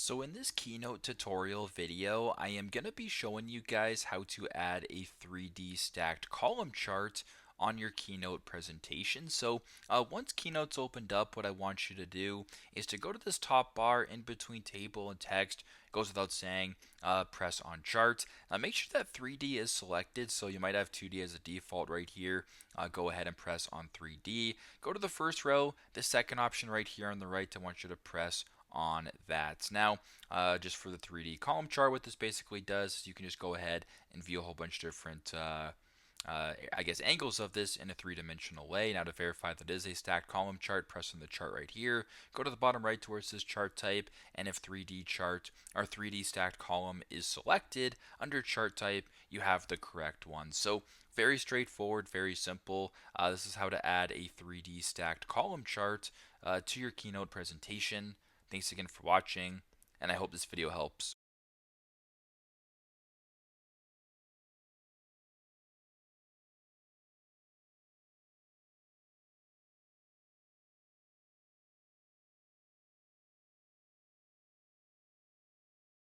So in this Keynote tutorial video, I am going to be showing you guys how to add a 3D stacked column chart on your Keynote presentation. So once Keynote's opened up, what I want you to do is to go to this top bar in between table and text. It goes without saying, press on chart. Make sure that 3D is selected, so you might have 2D as a default right here. Go ahead and press on 3D. Go to the first row, the second option right here on the right, I want you to press on that. Now, just for the 3D column chart, what this basically does is you can just go ahead and view a whole bunch of different angles of this in a three-dimensional way. Now to verify that it is a stacked column chart, press on the chart right here. Go to the bottom right to where it says chart type, and if 3D chart or 3D stacked column is selected under chart type, you have the correct one. So very straightforward, very simple. This is how to add a 3D stacked column chart to your Keynote presentation. Thanks again for watching, and I hope this video helps.